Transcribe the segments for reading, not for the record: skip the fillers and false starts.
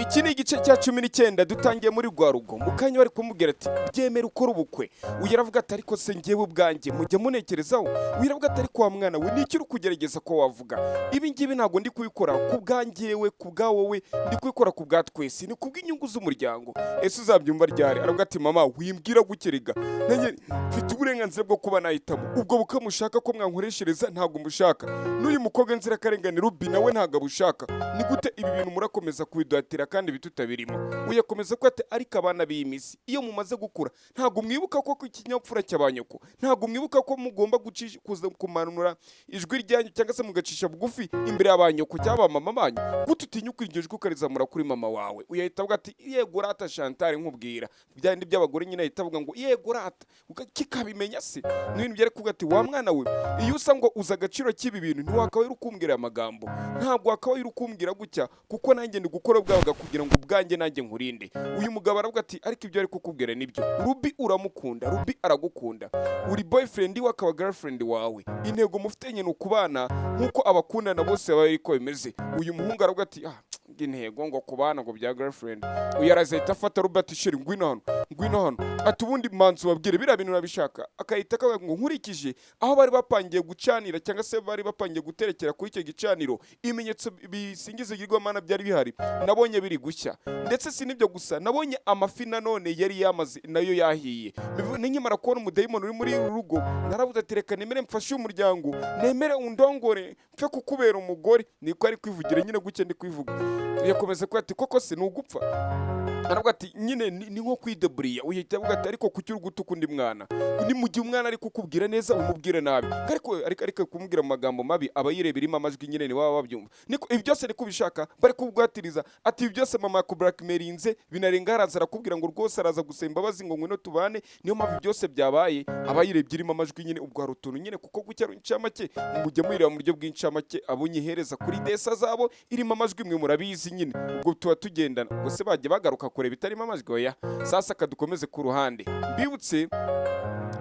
Iki ni igice cya 19 dutangiye muri rwa rugo mukanya bari kumubwira ati byemera ukora ubukwe. Uyaravuga ati ariko se ngewe ubwanjye mujya munekerezaho. Uyaravuga ati ariko wa mwana we niki uri kugerageza ko wavuga. Ibi ngibi ntago ndi kubikora ku bwanjyewe ku bwawowe, ndi kubikora ku bwa twese, ni kubw'inyungu z'umuryango. Ese uzabyumva ryari? Aravuga ati mama wimbwira gukerega, nanjye mfite uburenganzira bwo kuba nahitamo. Ubwo bukamushaka ko mwankoreshereza ntago mushaka. N'uyu mukobwa nzira karengane Rubi nawe ntago abushaka. Ni gute ibi bintu murakomeza kubiduhatira kandi bitutabirimo? Uyakomeza ko ati ariko abana b'imisi iyo mumaze gukura ntago mwibuka ko ikinyapfura cy'abanyoko, ntago mwibuka ko mugomba kuza kumanura ijwi ryanyu cyangwa se mugacisha bugufi imbere y'abanyoko cyangwa mama banyu. Gute utinyuka iryo jwi ukarizamura kuri mama wawe? Uyahita avuga ati yego rata Chantal nkubwira byandi by'abagore nyine ahita avuga ngo yego rata kikabimenya se n'ibintu byari kuvuga ati wa mwana we iyo usa ngo uza agaciro cy'ibi bintu ntiwakabaye urukumbwira amagambo, ntabwo wakabaye urukumbwira gutya kuko nanjye ndi gukora bwawe kugira ngo ubwanjye nanjye nkurinde. Uyu mugabo aravuga ati ariko ibyo ari kukubwira nibyo, Rubi uramukunda, Rubi aragukunda, uri boyfriend we akaba girlfriend wawe, intego mufitanye ni ukubana nkuko abakundana bose baba ariko bimeze. Uyu muhungu aravuga ati intego ngo kubana ngo bya girlfriend. Uyu arazahita afata Rubi ati sheri ngwino hano ati ubundi manzi wabwire biriya bintu urabishaka. Akahita akavuga ngo nkurikije aho bari bapangiye gucanira cyangwa se bari bapangiye guterekera kuri icyo gicaniro ibimenyetso bisingiza igirwamana byari bihari, nabonye biri gushya. Ndetse si nibyo gusa, nabonye amafi nanone yari yamaze nayo yahiye. Nkimara kubona umudayimoni uri muri uru rugo naravuze ati reka nemere mfashe umuryango, nemere undongore mpfe kukubera umugore. Niko ari kwivugira nyine guke ndi kwivuga. Yakomeza ko ati koko se nugupfa. Aravuga ati nyine ni nko kwideburiya. Uhita avuga ati ariko kuki uri gutuka undi mwana? Ni mu gihe umwana ari kukubwira neza umubwire nabi, ariko kumubwira mu magambo mabi aba yireberimo amajwi nyine ni waba babyumva. Niko ibi byose ni kubishaka bari kubwatiriza ati ibi byose mama ku blackmailinze binarenga haraza arakubwira ngo rwose araza gusaba imbabazi ngo ngwino tubane. Niyo mpamvu byose byabaye aba yirebye irimo amajwi nyine. Ubwo hari utuntu nyine kuko gucyaro incamake mujye mwireba mu buryo bw'incamake abunyihereza kuri desa zabo irimo amajwi mwe murabizi nyine. Ubwo tuba tugendana ubwo se bajye bagaruka kure bitarimo amajwi oya. Sasa kadukomeze ku ruhande mbibutse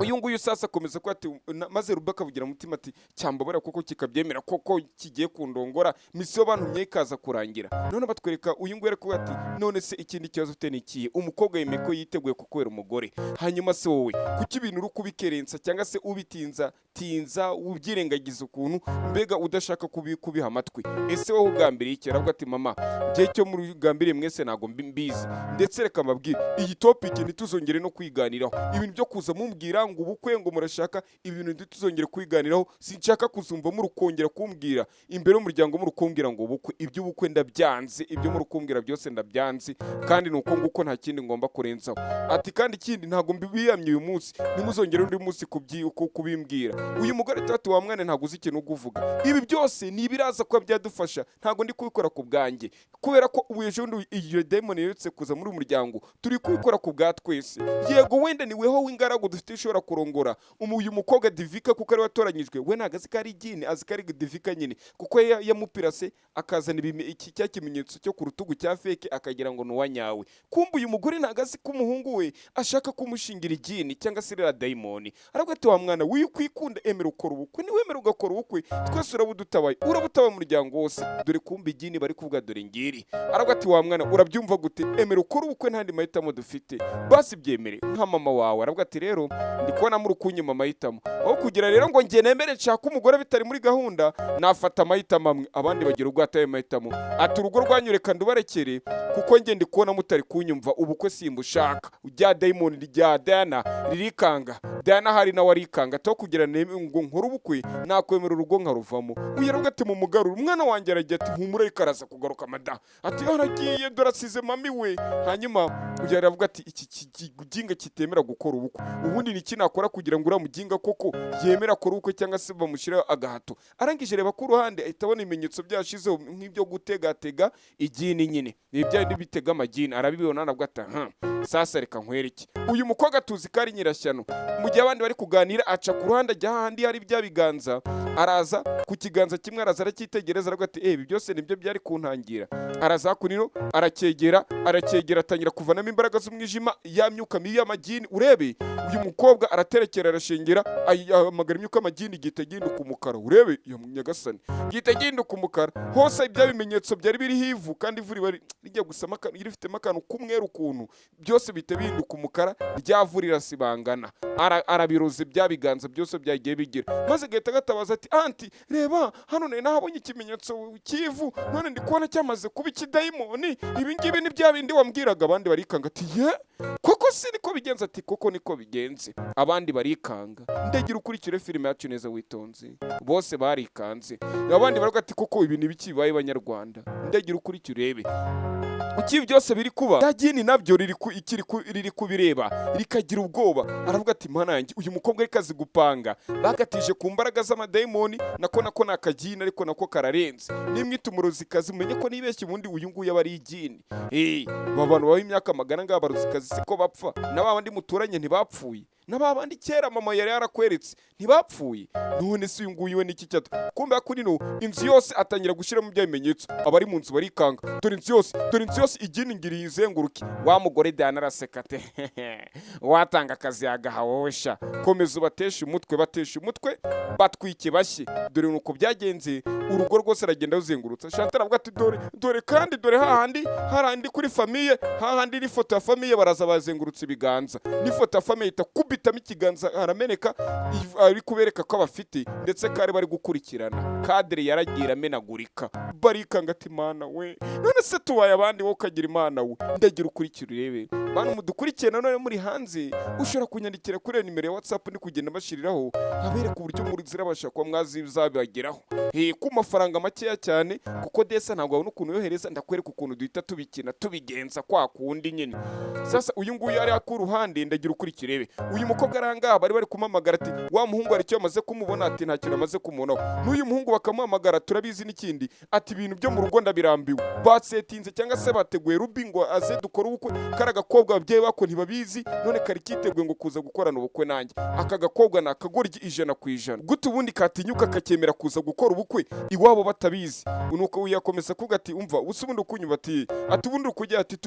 uyu nguyu sasa akomeza ko ati maze Rubi akavugira mutima ati cyambabara koko kikabyemera koko kigiye kundongora misiyo bantumye ikaza kurangira. None batwereka uyu nguyu ariko ati none se ikindi kibazo ufite nikiye? Umukobwa yemeye ko yiteguye kukwera umugore, hanyuma se wowe kuki ibintu uri kubikerensa cyangwa se ubitinza ubyirengagiza ukuntu mbega udashaka kubiha amatwi? Ese wowe ugambiriye iki? Aravuga ati mama gihe cyo muri gambiriye mwese nago mbizi, ndetse reka mbabwire iyi topic ntituzongere no kwiganiraho ibintu byo kuza mumbwira ngo ubukwe ngo murashaka ibintu ntituzongere kwiganiraho. Sinshaka kuzumva murukongera kumbwira imbere y'umuryango murukumbwira ngo ubukwe, iby'ubukwe ndabyanze, ibyo murukumbwira byose ndabyanze kandi nuko nguko nta kindi ngomba kurenzaho. Ati kandi ikindi ntago mbiyamye uyu munsi, nimuzongere undi munsi kubimbwira. Uyu mugore tatu wa mwana ntago uzi ikintu uguvuga. Ibi byose ni ibiraza kuba byadufasha, ntago ndi kubikora ku bwanjye kubera ko ubuyeje undi iyo Dayimoni yerutse kuza muri umuryango turi kubikora ku bwa twese. Yego wenda ni weho w'ingaragu dufite ishobora kurongora uyu mukobwa Divika kuko ari watoranyijwe, we ntago azi ko ari igini, azi ko ari Divika nyine kuko yamupirase akazana iki cya kimenyetso cyo ku rutugu cya fake akagira ngo nuwa nyawe. Kumbe uyu mugore ntago azi ko umuhungu we ashaka kumushingira igini cyangwa se rera Dayimoni. Aravuga ati wa mwana wikwikunda emera ukora ubukwe, ni wemera ugakora ubukwe twese urabutabaye umuryango wose, dore kumbe igini bari kuvuga dore ngiri. Aravuga ati wa mwana urabyumva gute? Emera ukora ubukwe ntandi mahitamo dufite, basi byemere nka mama wawe. Aravuga ati rero ndi kubona muri kunyuma amahitamo aho kugira rero ngo nge nemere nshaka umugore bitari muri gahunda, nafata amahitamo amwe abandi bagira ubwataye amahitamo. Ati urugo rwanyu reka ndubarekere kuko nge ndi kubona mutari kunyumva, ubukwe simbushaka. Ujya Dayimoni rya Diana ririkanga, Diana hari nawe arikanga to kugira ngo nkora ubukwe nakwemera urugo nkaruvamo. Uyaravuga ati mu mugarura umwana wanjye aragiye ati humura ikaraza kugaruka mada, ati haragiye dorasize mami we. Hanyuma uyaravuga ati iki ginga kitemera gukora ubukwe, ubundi niki nakora kugira ngo uramuginga koko yemera akora ubukwe cyangwa se bamushyiraho agahato? Arangije reba ku ruhande ahita abona ibimenyetso byashizeho nk'ibyo gutegatega igini nyine ibyandi bitega amagini. Arabibona nabwo ati sasa reka nkwereke. Uyu mukobwa tuzi ko ari nyirashyano, mu gihe abandi bari kuganira aca ku ruhande ajya handi hari bya biganza araza ku kiganza kimwe araza aracyitegereza aravuga ati ibi byose nibyo byari kuntangira. Araza hakunino aracyegera atangira kuvanamo imbaraga z'umwijima, ya myuka mibi y'amagini. Urebe uyu mukobwa araterekera arashengera ahamagara imyuka y'amagini igihita gihinduka umukara. Urebe iyo nyagasani igihita gihinduka umukara. Hose ibya bimenyetso byari biriho ivu, kandi ivu rijya gusama rifitemo akantu k'umweru ukuntu, byose bihita bihinduka umukara, rya vu rirasibangana. Arabiroze bya biganza byose byagiye bigira, maze gahita gatabaza ati anti reba hano nahabonye ikimenyetso cy'ivu, none ndi kubona cyamaze kuba ikidayimoni. Ibi ngibi ni bya bindi wambwiraga. Abandi barikanga ati ye koko si niko bigenza? Ati koko niko bigenze. Abandi barikanga. Ndagira ukurikire filime yacu neza witonze. Bose barikanze. Abandi baravuga ati koko ibi ni biki bibaye Banyarwanda? Ndagira ukurikire urebe uki byose biri kuba. Yagini nabyo riri kubireba rikagira ubwoba. Aravuga ati mana yanjye, uyu mukobwa arikazi gupanga, bagatije ku mbaraga z'amadayimoni. Nako nakagini, ariko nako kararenze. Nimwita umurozikazi umenye ko nibeshye, ubundi uyu nguyu aba ari igini. Abantu baba imyaka magana ngaba barozikazi siko bapfa. N'abandi muturanye ntibapfuye, n'abandi kera mama yari yarakweretse ntibapfuye. None se uyu nguyu we niki cyato? Kumbe akunino inzu yose atangira gushyiramo bya bimenyetso. Abari mu nzu barikanga. Dore inzu yose igini ngiri izenguruke. Wa mugore Diana araseka te watanga akazi yagaha wowe sha, komeza ubatesha umutwe batwike bashye. Dore nuko byagenze, urugo rwose aragenda ruzengurutsa. Chantal avuga ati dore kandi dore hahandi kuri famiye, hahandi ni foto ya famiye, baraza bazengurutse ibiganza. Ni foto ya famiye itakubitamo ikiganza harameneka, ari kubereka ko abafite, ndetse kare bari gukurikirana. Kadere yaragira amenagurika. Barikanga ati mana we, none se tubaye abandi wowe ukagira imana we. Ndagira ukurikira urebe. Bantu mudukurikiye nanone muri hanze, ushobora kunyandikira kuri nimero ya WhatsApp ndi kugenda bashiriraho, abereka uburyo muri zirabasha kwa mwazibageraho ku mafaranga makeya cyane, kuko desa ntabwo abona ukuntu yohereza. Ndakwereka ukuntu duhita tubikina tubigenza kwa kundi nyine. Sasa uyu nguyu ari ku ruhande, ndagira ukurikira urebe. Uyu mukobwa aranga bari kumamagara ati wa muhungu ari cyo amaze kumubona, ati nta kintu amaze kumubonaho. N'uyu muhungu bakamamagara turabizi n'ikindi, ati ibintu byo mu rugo ndabirambiwe. Basetinze cyangwa se bateguye Rubi ngo aze dukora ubukwe. Kara gakobwa ababyeyi bako ntibabizi, none kari kiteguye ngo kuza gukorana ubukwe nanjye. Aka gakobwa ni akagoryi 100%. Gute ubundi katinyuka kakemera kuza gukora ubukwe iwabo batabizi? Nuko uyakomeza kuvuga ati umva usubundi ukunyuba ati ubundi ukujya ati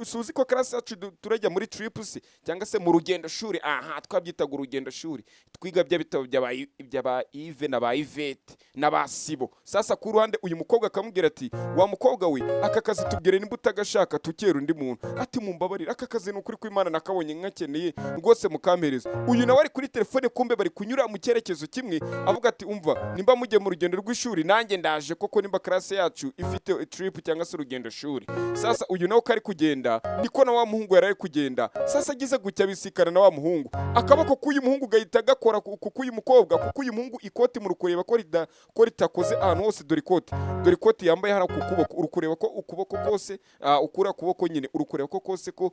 usuzi ko class yacu turajya muri trips cyangwa se mu rugendo shuri. Twabyitaga urugendo shuri, twiga bya bitabo by'aba Yves na ba Yvette na ba Sibo. Sasa ku ruhande uyu mukobwa akamubwira ati wa mukobwa we, aka kazi tubwire nimba utagashaka tukera undi muntu. Ati mumbabarira, aka kazi n'ukuri kw'Imana nakabonye nkakeneye rwose mukampereza. Uyu nawe ari kuri telefone, kumbe bari kunyura mu cyerekezo kimwe. Avuga ati umva nimba mujye mu rugendo rw'ishuri nanjye ndaje, koko nimba class yacu ifite trip cyangwa se urugendo shuri. Sasa uyu nawe kari kugenda, niko na wa muhungu yari kugenda. Sasa agize gucya bisikana na wa muhungu, akaboko k'uyu muhungu gahita gakora kuko uyu mukobwa, kuko uyu muhungu ikoti mu rukureba ko ritakoze ahantu hose. Dore ikoti yambaye hano ku kuboko, urukureba ko ukuboko kose ukura kuboko nyine, urukureba ko kose ko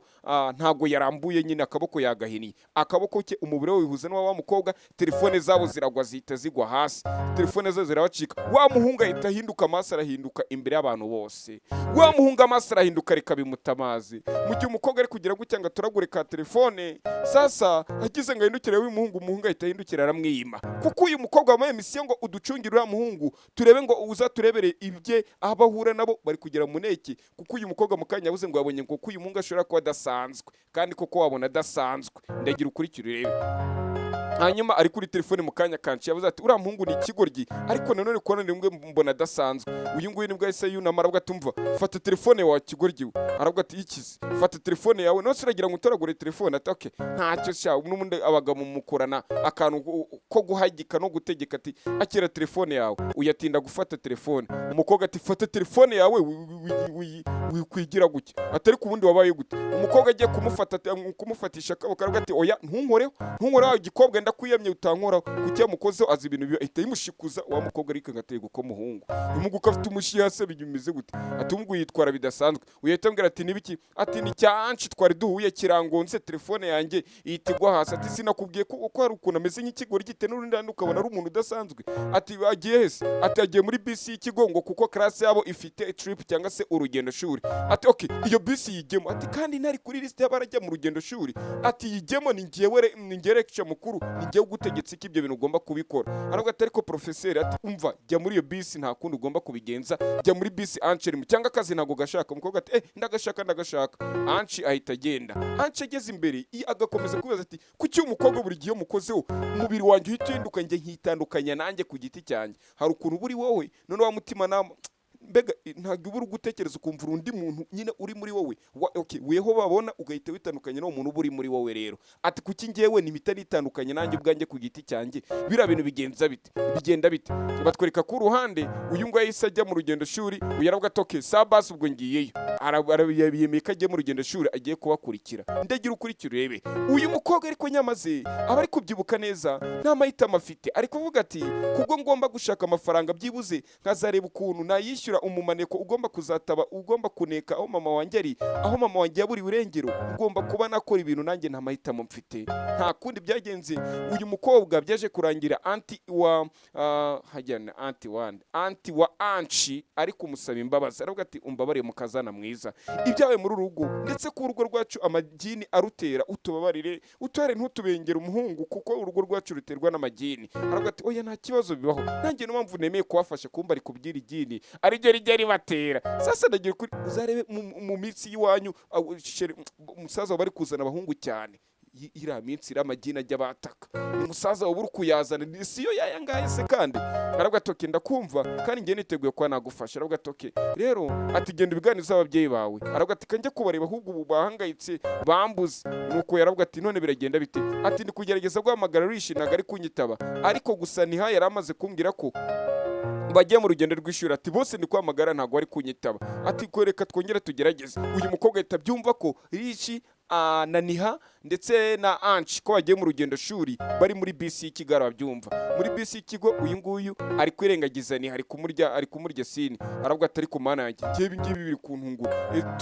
ntago yarambuye nyine, akaboko yagahiniye. Akaboko ke umubiri we wihuza n'wa mukobwa. Telefone zabo ziragwa zihita zigwa hasi, telefone zo zirabacika. Wa muhungu ahita ahinduka, amaso arahinduka imbere y'abantu bose. Wa muhungu amaso arahinduka reka bimutamazi. Mu gihe umukobwa ari kugira gutya ngo aturagure ka telefone, sasa agize ngo ahindukire umuhungu ahita ahindukira aramwiyima. Kuko uyu mukobwa wamaye misiyo ngo uducungire uriya muhungu, turebe ngo uzaturebere ibye aho bahura nabo bari kugera mu neki. Kuko uyu mukobwa mu kanya yavuze ngo yabonye ngo uyu muhungu ashobora kuba adasanzwe, kandi koko wabona adasanzwe. Ndagira ukurikira urebe. Hanyuma ari kuri telefone mu kanya kanci yavuze ati uriya muhungu ni ikigoryi, ariko nanone kubona nimwe mbona adasanzwe. Uyu nguyu nibwo yahise yunama aravuga ati umva fata telefone yawe kigoryi we. Aravuga ati ikizi fata telefone yawe, nose uragira ngo utoragure telefone. Ati okay ntacyo sha, n'ubundi abagabo mukorana akantu ko guhagika no gutegeka. Ati akira telefone yawe. Uyatinda gufata telefone. Umukobwa ati fata telefone yawe wikwigira guke. Atari ku bundi wabaye gute? Umukobwa agiye kumufatisha akaboko aravuga ati oya ntunkoreho igikobwa ndakwiyamye utankora. Kuki yamukozeho azi ibintu ahita yimushikuza. Wa mukobwa ariko ngateye guko muhungu umuguka afite umushi hase binyumize gute. Ati umugu yitwara bidasanzwe. Uyahita ambwira ati nibiki? Ati ni cyanci twari duhuye kirangonze telefone yanjye itigwa hasi. Ati sinakubwiye ko hari ukuntu ameze nk'ikigori gite n'urundi ukabona ari umuntu udasanzwe. Ati agiye hese? Ati agiye muri bisi y'ikigongo kuko class yabo ifite trip cyangwa se urugendo shuri. Ati okay iyo bisi yigemo. Ati kandi nari kuri list y'abarajya mu rugendo shuri. Ati yigemo ni ngewe lecture mukuru. ni njyewe ugutegetse ko ibyo bintu ugomba kubikora. Aravuga ati ariko profeseri, ati umva jya muri iyo bisi nta kundi ugomba kubigenza, jya muri bisi anshirimo cyangwa akazi ntago gashaka. Umukobwa ati ndagashaka. Anshi ahita agenda. Anshi ageze imbere agakomeza kubaza ati kuki umukobwa buri gihe mukozeho umubiri wanjye uhita uhinduka njye nkitandukanya nanjye ku giti cyanjye, hari ukuntu buri wowe none wa mutima nama mbega ntabwo ubura gutekereza ukumva undi muntu nyine uri muri wowe weho babona ugahita witandukanye n'uwo muntu uri muri wowe. Rero ati kuki njyewe nimita nitandukanye nanjye ubwanjye ku giti cyanjye, biriya bintu bigenda bite. Batwereka ku ruhande uyu ngo yahise ajya mu rugendo shuri, uyaravuga atoke sabasi ubwo ngiyeyo, arabiyemeka ajye mu rugendo shuri agiye kubakurikira. Ndagira ukurikira urebe uyu mukobwa ariko nyamaze aba ari kubyibuka neza, nta mahitamo afite, ari kuvuga ati kubwo ngomba gushaka amafaranga byibuze nkazareba ukuntu nayishyura umumaneko ugomba kuzataba, ugomba kuneka aho mama wanjye ari, aho mama wanjye yaburi urengero, ugomba kuba nakora ibintu nanjye nta mahitamo mfite. Nta kundi byagenze. Uyu mukobwa byaje kurangira anti wa anshi ari kumusaba imbabazi. Aravuga ati umbabariye mukazana mwiza, ibyawe muri urugo ndetse ku rugo rwacu amagini arutera, utubabarire utware ntutubengere umuhungu kuko urugo rwacu ruterwa n'amagini. Aravuga ati oya nta kibazo bibaho, nanjye no mpamvu nemeye kubafasha kumba ari kubyira igini ari ryo rijya ribatera. Sasa ndagira kuri uzarebe mu minsi y'iwanyu umusaza bari kuzana abahungu cyane, iriya minsi amagini ajya bataka, umusaza wabura kuyazana siyo yayangaye se kandi. Aravuga atoke ndakumva kandi njye niteguye kuba nagufasha. Aravuga atoke rero ati genda ubiganize ababyeyi bawe. Aravuga ati kanjye kubareba ahubwo ubu bahangayitse bambuze. Nuko yaravuga ati none biragenda bite? Ati ndi kugerageza guhamagara Rishi ntago ari kunyitaba, ariko gusa niha yari amaze kumbwira ko bagiye mu rugendo rw'ishuri, ati bose ndi kwamagara ntago ari kunyitaba. Ati reka twongere tugerageze. Uyu mukobwa ahita byumva ko Rishi na Niha ndetse na Anshi ko bagiye mu rugendo shuri bari muri bisi y'ikigaro. Babyumva muri bisi y'ikigo, uyu nguyu ari kwirengagiza Niha, ari kumurya sini. Aravuga ati ariko mana yanjye njyewe ngibi biri kuntungura,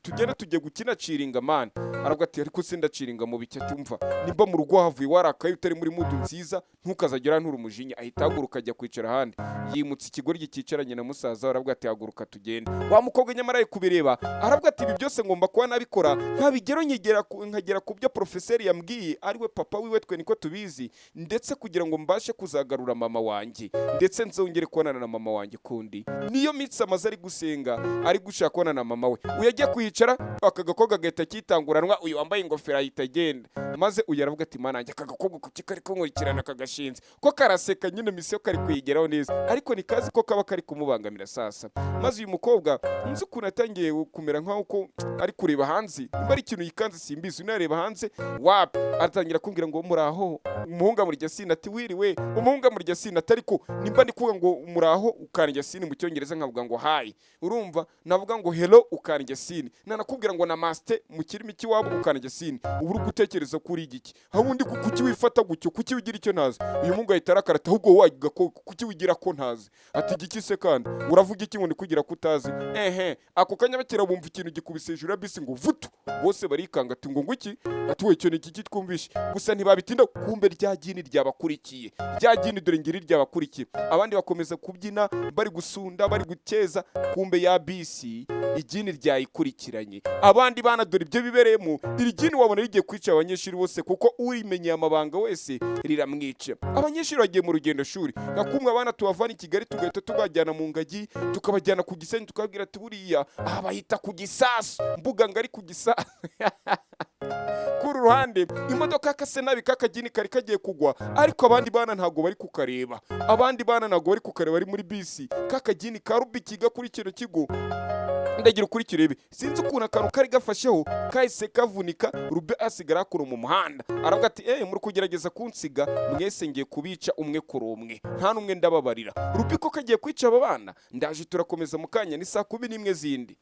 tugende tujye gukina ciringa man. Aravuga ati ariko sindaciringa mu bicyo. Tumva nimba mu rugo havuye warakaye utari muri mudu nziza ntukazagera nturumujinya. Ahita haguruka ajya kwicara ahandi, yimutse ikigoryi cyicaranye na musaza. Aravuga ati haguruka tugende. Wa mukobwa nyamara ari kubireba, aravuga ati ibi byose ngomba kuba nabikora nkabigero nkagera ku byo profeseri yambwiye ariwe papa wiwe, twe niko tubizi, ndetse kugira ngo mbashe kuzagarura mama wanjye ndetse nzongere kubonana na mama wanjye kundi. Niyo mitsi amaze ari gusenga, ari gushaka kubonana na mama we. Uyu agiye kwicara aka gakobwa gahita kitanguranwa, uyu wambaye ingofero ahita agenda. Maze uyu aravuga ati mana yanjye aka gakobwa kuki kari kunkurikirana kagashinze ko karaseka nyine misiyo kari kuyigeraho neza, ariko nikazi ko kaba kari kumubangamira. Sasa maze uyu mukobwa nzi ukuntu atangiye kumera nkaho ko ari kureba hanze, nimba ari ikintu yikanze simbizi. Unareba hanze wapi atangira kumbwira ngo muraho umuhungu amurya sina. Ati wiriwe umuhungu amurya sina. Ariko nimba ndi kuvuga ngo muraho ukanjya sini mu cyongereza nkavuga ngo hi, urumva navuga ngo hello ukanjya sini, nanakubwira ngo namaste mu kirimi cy'iwabo ukanjya sini. Ubu uri gutekereza kuri igiki habundi kuki wifata gutyo, kuki wigira icyo ntazi? Uyu muhungu ahita arakarata ahubwo wagiga ko kuki wigira ko ntazi. Ati igiki se kandi uravuga iki ngo ndikugira kutazi? Ako kanya bakira bumva ikintu gikubise hejuru ya bisi ngo vutu, bose barikanga. Ati ngo ngwiki? Ati we cyo ni iki twumvishe? Gusa ntibabitinda, kumbe rya gini ryabakurikiye, rya gini dore ngiri ryabakurikiye. Abandi bakomeza kubyina bari gusunda bari gukeza, kumbe ya bisi igini ryayikurikiranye. Abandi bana dore ibyo bibereyemo, iri gini wabona rigiye kwica abanyeshuri bose kuko urimenyeye amabanga wese riramwica. Abanyeshuri bagiye mu rugendo shuri, nakumwe abana tubavana i Kigali tugahita tubajyana mu Ngagi tukabajyana ku Gisenyi, tukabwira ati buriya aha bahita ku Gisasu, mbuga ngari ku Gisasu. Kuri ruhande imodoka kase nabi kakagini kari kagiye kugwa, ariko abandi bana ntago bari kukareba. Abandi bana ntago bari kukareba, bari muri bisi kakagini karubi kiga kuri kino kigo. Ndagira ukuri kirebe, sinzi ukuntu akantu kari gafasheho kahise kavunika. Rube asigara akura mu muhanda, aravuga ati muri kugerageza kunsiga mwese ngiye kubica umwe kuri umwe, nta numwe ndababarira. Rube ko kagiye kwica aba bana. Ndaje turakomeza mu kanya, ni saa 11 zindi.